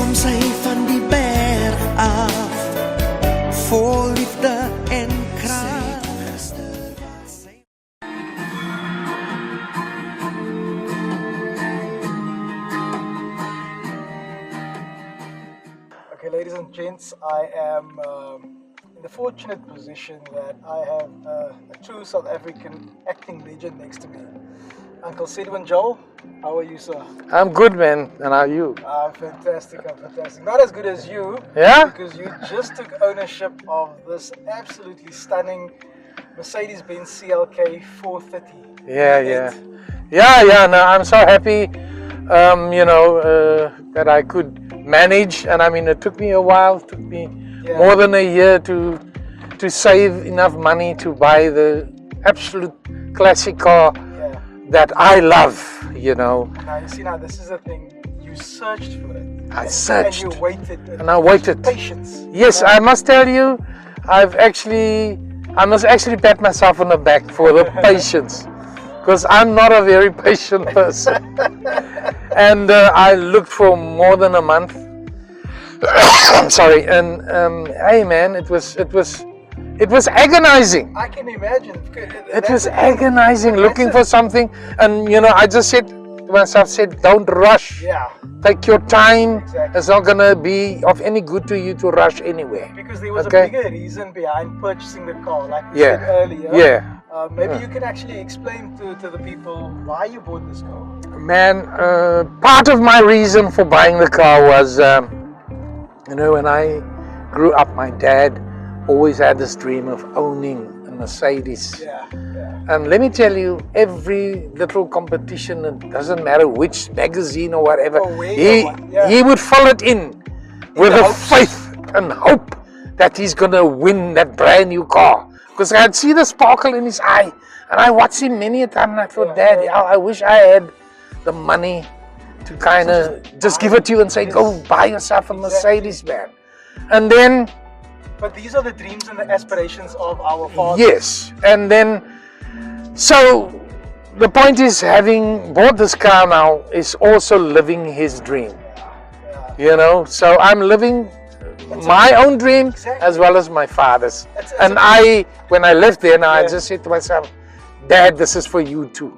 kom sy van die berg af, vol liefde en krag. Okay, ladies and gents, I am in the fortunate position that I have a true South African acting legend next to me. Uncle Cedwyn Joel, how are you, sir? I'm good, man. And how are you? I'm fantastic, I'm fantastic. Not as good as you, Yeah? because you just took ownership of this absolutely stunning Mercedes Benz CLK 430. Yeah. No, I'm so happy, that I could manage. And I mean, it took me a while. It took me more than a year to save enough money to buy the absolute classic car that I love, Now, you see, this is the thing. You searched for it. I searched. And you waited. And I waited. Patience. Yes, I must tell you, I must actually pat myself on the back for the patience, because I'm not a very patient person. And I looked for more than a month. I'm sorry. And hey, man, it was agonizing. I can imagine. It was agonizing looking for something, and I just said to myself, don't rush. Yeah. Take your time. Exactly. It's not gonna be of any good to you to rush anywhere. Because there was a bigger reason behind purchasing the car, like we said earlier. Yeah. Maybe you can actually explain to the people why you bought this car. Man, part of my reason for buying the car was, when I grew up, my dad always had this dream of owning a Mercedes. Yeah. And let me tell you, every little competition, it doesn't matter which magazine or whatever, he would fill it in with a faith and hope that he's gonna win that brand new car. Because I'd see the sparkle in his eye, and I watched him many a time, and I thought, Dad, I wish I had the money to kind of just give it to you and say, go buy yourself a Mercedes, man. And then... But these are the dreams and the aspirations of our fathers. Yes, and then, so the point is, having bought this car now is also living his dream. So I'm living my own dream as well as my father's. And when I left there, I just said to myself, Dad, this is for you too.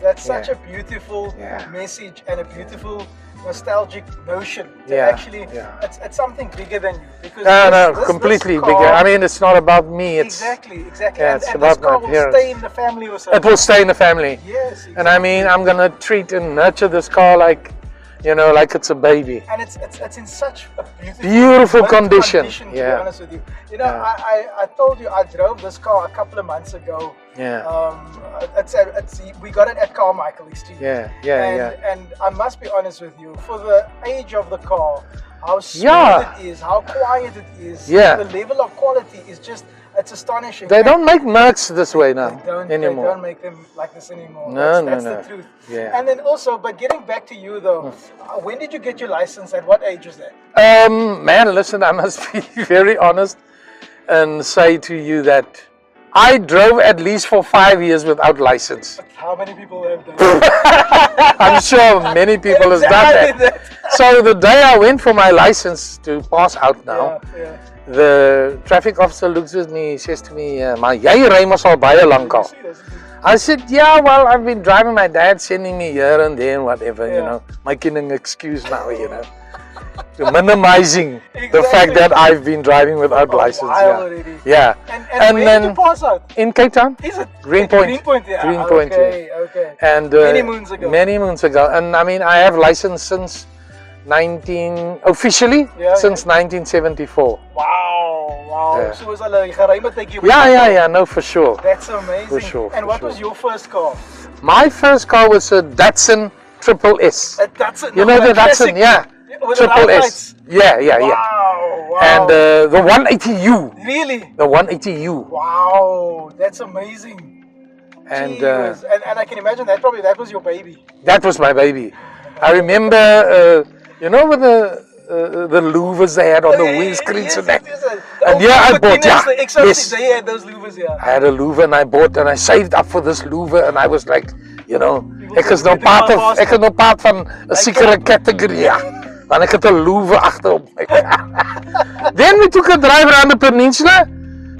That's such a beautiful message and a beautiful nostalgic notion to actually it's something bigger than you, because completely bigger. I mean, it's not about me, it's exactly and this about car my will parents. stay in the family or something. It will stay in the family. Yes, exactly. And I mean, I'm gonna treat and nurture this car like it's a baby. And it's in such a beautiful condition. To be honest with you. I told you I drove this car a couple of months ago. We got it at Carmichael Street. And I must be honest with you, for the age of the car, how smooth it is, how quiet it is, the level of quality is just, it's astonishing. They don't make Mercs this way now anymore. They don't make them like this anymore. That's the truth. Yeah. And then also, but getting back to you though, when did you get your license? At what age was that? Man, listen, I must be very honest and say to you that I drove at least for 5 years without license. How many people have done that? I'm sure many people have done that. So the day I went for my license to pass out now, the traffic officer looks at me, says to me, "Maar jy ry mos al baie lank al." I said, yeah, well, I've been driving, my dad sending me here and there and whatever, making an excuse now, minimizing the fact that I've been driving without license. And where did you pass out? In Cape Town. Is it? Greenpoint. Greenpoint. Okay. And many moons ago. Many moons ago. And I mean, I have license since officially since 1974. Wow. So was al 'n geruime tydjie. Yeah, no, for sure. That's amazing. For sure. And what was your first car? My first car was a Datsun Triple S. A Datsun. You know the Datsun, Triple S. Yeah. Wow. And the 180U. Really? The 180U. Wow, that's amazing. And I can imagine that was your baby. That was my baby. I remember, with the louvers they had on the windscreens and that. And I bought, they had those louvers, I had a louver and I bought, and I saved up for this louver, and I was like, ek is nou part van 'n sekere category. Dan ek het 'n loewe agter op my kar. Then we took a drive around the peninsula,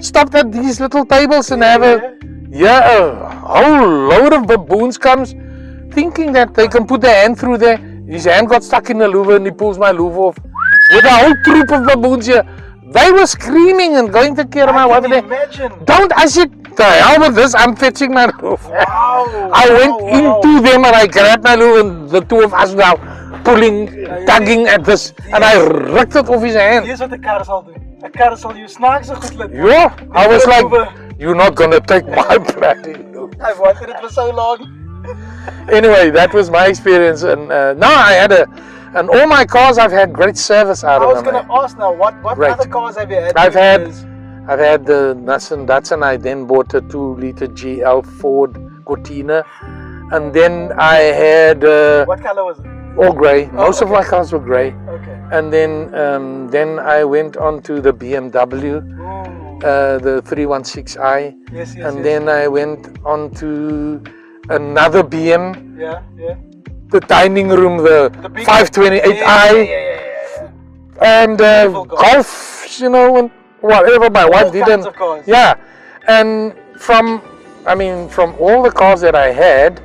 stopped at these little tables and have a whole load of baboons comes, thinking that they can put their hand through there. His hand got stuck in the louvre and he pulls my louvre off. With a whole troop of baboons here. They were screaming and going to care of my wife. Imagine. Don't, I said, the hell with this, I'm fetching my louvre. Wow. I went into them and I grabbed my louvre and the two of us now pulling, tugging at this. And I ripped it off his hand. Here's what the car zal doen. A car zal you snaaks so goed laat. Yeah, I was like, you're not gonna take my bloody louvre. I've wanted it for so long. Anyway, that was my experience, and now I had and all my cars I've had great service out of them. I was going to ask now, what other cars have you had? I've had the Nissan Datsun. I then bought a 2-liter GL Ford Cortina, and then I had what color was it? All grey. Most of my cars were grey. Okay. And then I went on to the BMW, the 316i. Yes. And then I went on to another BM. Yeah. The dining room, the 528i. Yeah. And golf, you know, and whatever my wife did. Kinds of cars. Yeah. And from all the cars that I had,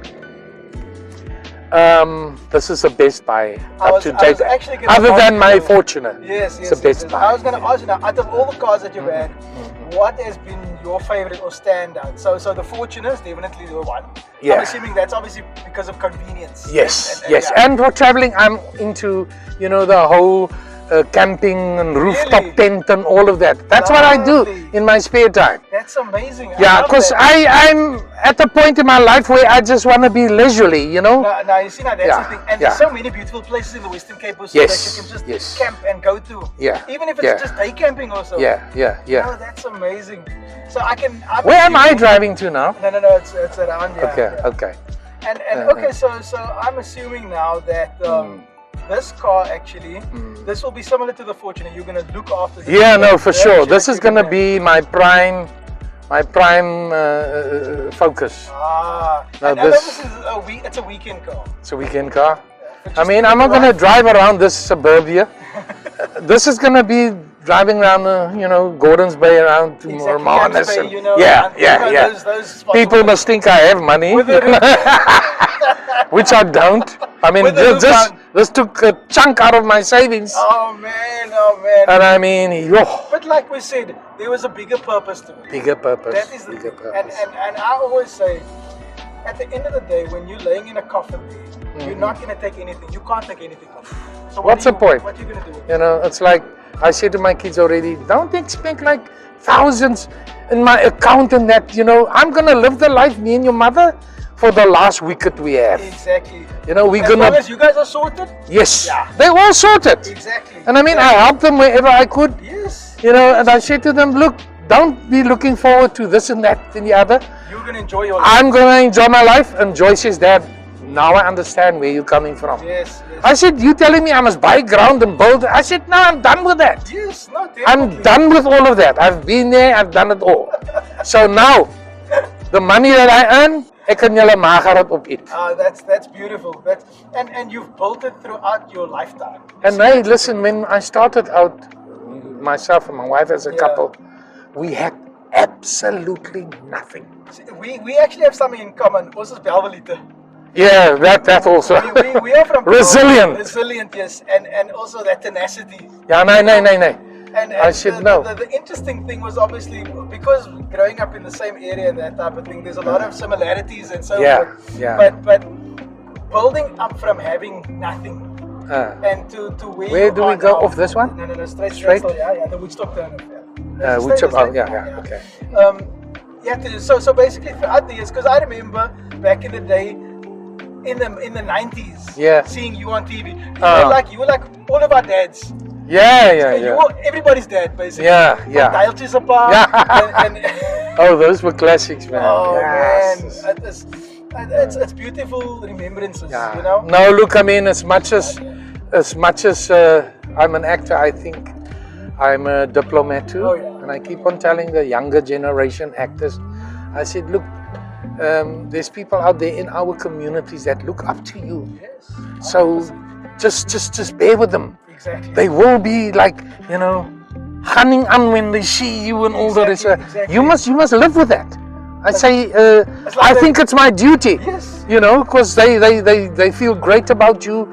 this is the best buy up to date. Other than my Fortuner. Yes. It's the best buy. I was going to ask you now, out of all the cars that you've had, what has been your favorite or standout? So the Fortuner is definitely the one. Yeah. I'm assuming that's obviously because of convenience. Yes. Yeah. And for traveling, I'm into, you know, the whole camping and rooftop tent and all of that. That's what I do in my spare time. That's amazing. Yeah, because I'm at a point in my life where I just want to be leisurely, you know. Now you see, now that's the thing. And there's so many beautiful places in the Western Cape also that you can just camp and go to. Yeah. Even if it's just day camping also. Yeah. Oh, that's amazing. So Where am I driving to now? No, it's around here. Okay. And okay, so I'm assuming now that this car actually, this will be similar to the Fortuner. You're gonna look after this. Yeah, no, for sure. This is gonna be my prime focus. Now this is it's a weekend car. It's a weekend car. I mean, I'm not gonna drive around this suburbia. This is gonna be driving around, you know, Gordons Bay around to Mormanis. You know, yeah. Those people must think I have money, which I don't. I mean, this took a chunk out of my savings. Oh man. And I mean, But like we said, there was a bigger purpose to it. Bigger purpose. That is the bigger purpose. And I always say, at the end of the day, when you're laying in a coffin there, you're not going to take anything. You can't take anything off. So what's the point? What are you going to do? You know, it's like I say to my kids already, don't expect like thousands in my account and that, you know, I'm going to live the life, me and your mother, for the last wicket we have. Exactly. You know, we're as long as you guys are sorted? Yes. Yeah. They all sorted. Exactly. And I mean, I helped them wherever I could. Yes. You know, and I said to them, look, don't be looking forward to this and that and the other. You're going to enjoy your life. I'm going to enjoy my life. And Joyce says, Dad, now I understand where you're coming from. Yes. I said, you telling me I must buy ground and build? I said, no, I'm done with that. Yes, no, definitely. I'm done with all of that. I've been there, I've done it all. So now, the money that I earn, ek kan julle magarot op eet. That's beautiful. And you've built it throughout your lifetime. And hey, listen, when I started out, myself and my wife as a couple, we had absolutely nothing. We actually have something in common. Ons is Bellville. Yeah, that also. We are from resilient. Resilient, yes, and also that tenacity. Yeah, no. And I should know. The interesting thing was obviously because growing up in the same area and that type of thing, there's a lot of similarities and so forth. Yeah. But building up from having nothing and to where do we go off this one? No, straight. Yeah, the Woodstock turn. Woodstock. Okay. So basically throughout the years, because I remember back in the day, in the 90s, seeing you on TV, you were like all of our dads. Yeah. You were everybody's dad, basically. Yeah. Dialtjes apart. And oh, those were classics, man. Oh man, it's beautiful remembrances, you know. No, look, I mean, as much as I'm an actor, I think I'm a diplomat too, and I keep on telling the younger generation actors, I said, look, there's people out there in our communities that look up to you. Yes. So just bear with them. Exactly. They will be like, you know, gunning on when they see you and all that. Exactly. You must live with that. I say, I think it's my duty. Yes. You know, because they feel great about you.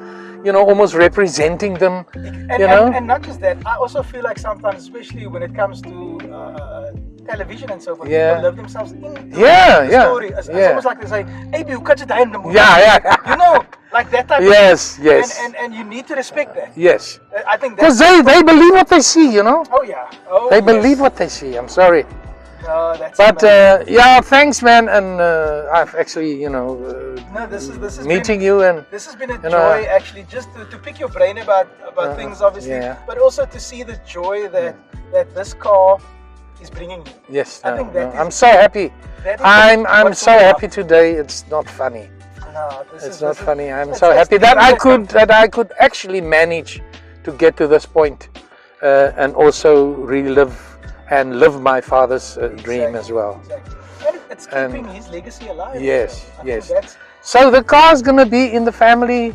You know, almost representing them. And not just that. I also feel like sometimes, especially when it comes to television and so forth, people love themselves in the story. It's almost like they say, "Hey, you cut it down the movie." You know, like that type. Yes. And you need to respect that. Yes. I think because they believe what they see. You know. Oh yeah. Oh, they believe what they see. I'm sorry. No, that's but thanks, man. And I've actually, you know, this is meeting you, and this has been a joy actually, just to pick your brain about things, obviously, but also to see the joy that this car is bringing you. Yes, I think I'm so happy. I'm so happy today. It's not funny. No, it's not funny. I'm so happy that I could actually manage to get to this point, and also relive and live my father's dream as well. Exactly. And it's keeping his legacy alive. Yes, yes. So the car's going to be in the family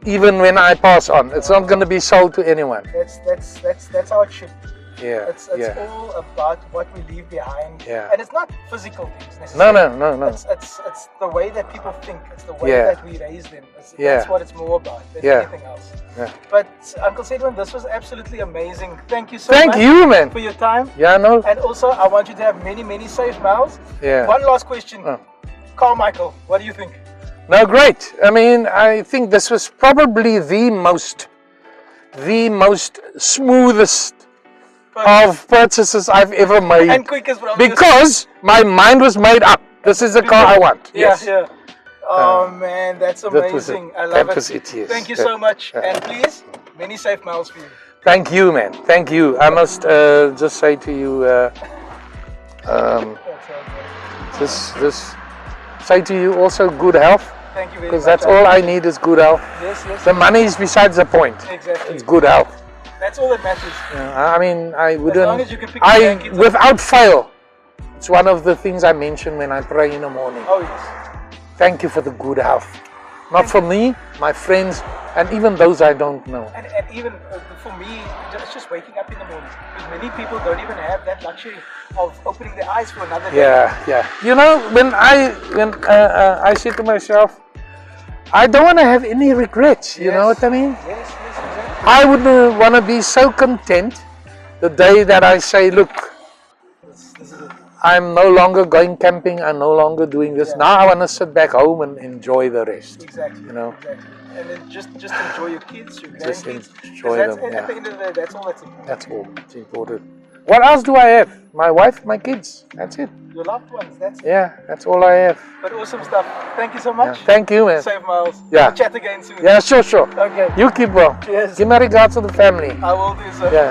even when I pass on. It's not going to be sold to anyone. That's how it should be. Yeah. It's all about what we leave behind. Yeah. And it's not physical things necessarily. No. It's the way that people think. It's the way that we raise them. That's what it's more about than anything else. Yeah. But Uncle Cedwyn, this was absolutely amazing. Thank you so much. Thank you, man. For your time. Yeah, no. And also, I want you to have many, many safe miles. Yeah. One last question. Carmichael, what do you think? No, great. I mean, I think this was probably the most smoothest of purchases I've ever made. And quickest, probably. Because my mind was made up. This is the car I want. Yes. Yeah. Oh man, that's amazing. I love it. Yes. Thank you so much. And please, many safe miles for you. Thank you, man. Thank you. I must just say to you, just say to you also good health. Thank you very much. Because that's all I need is good health. Yes. The money is besides the point. Exactly. It's good health. That's all that matters. I mean, I wouldn't. As long as you can pick your grandkids up. Without fail, it's one of the things I mention when I pray in the morning. Oh yes. Thank you for the good health. Not for me, my friends, and even those I don't know. And even for me, it's just waking up in the morning. Because many people don't even have that luxury of opening their eyes for another day. Yeah. You know, when I say to myself, I don't want to have any regrets. You know what I mean? Yes, exactly. I would want to be so content the day that I say, look, This is it. I'm no longer going camping. I'm no longer doing this. Now I want to sit back home and enjoy the rest. Exactly. You know. Exactly. And then just enjoy your kids, your Just grandkids. enjoy them. At the end of the day, that's all that's important. That's all. It's important. What else do I have? My wife, my kids. That's it. Your loved ones. That's it. Yeah, that's all I have. But awesome stuff. Thank you so much. Yeah. Thank you, man. Safe miles. Yeah. We'll chat again soon. Yeah, sure. Okay. You keep well. Cheers. Give my regards to the family. I will do so. Yeah.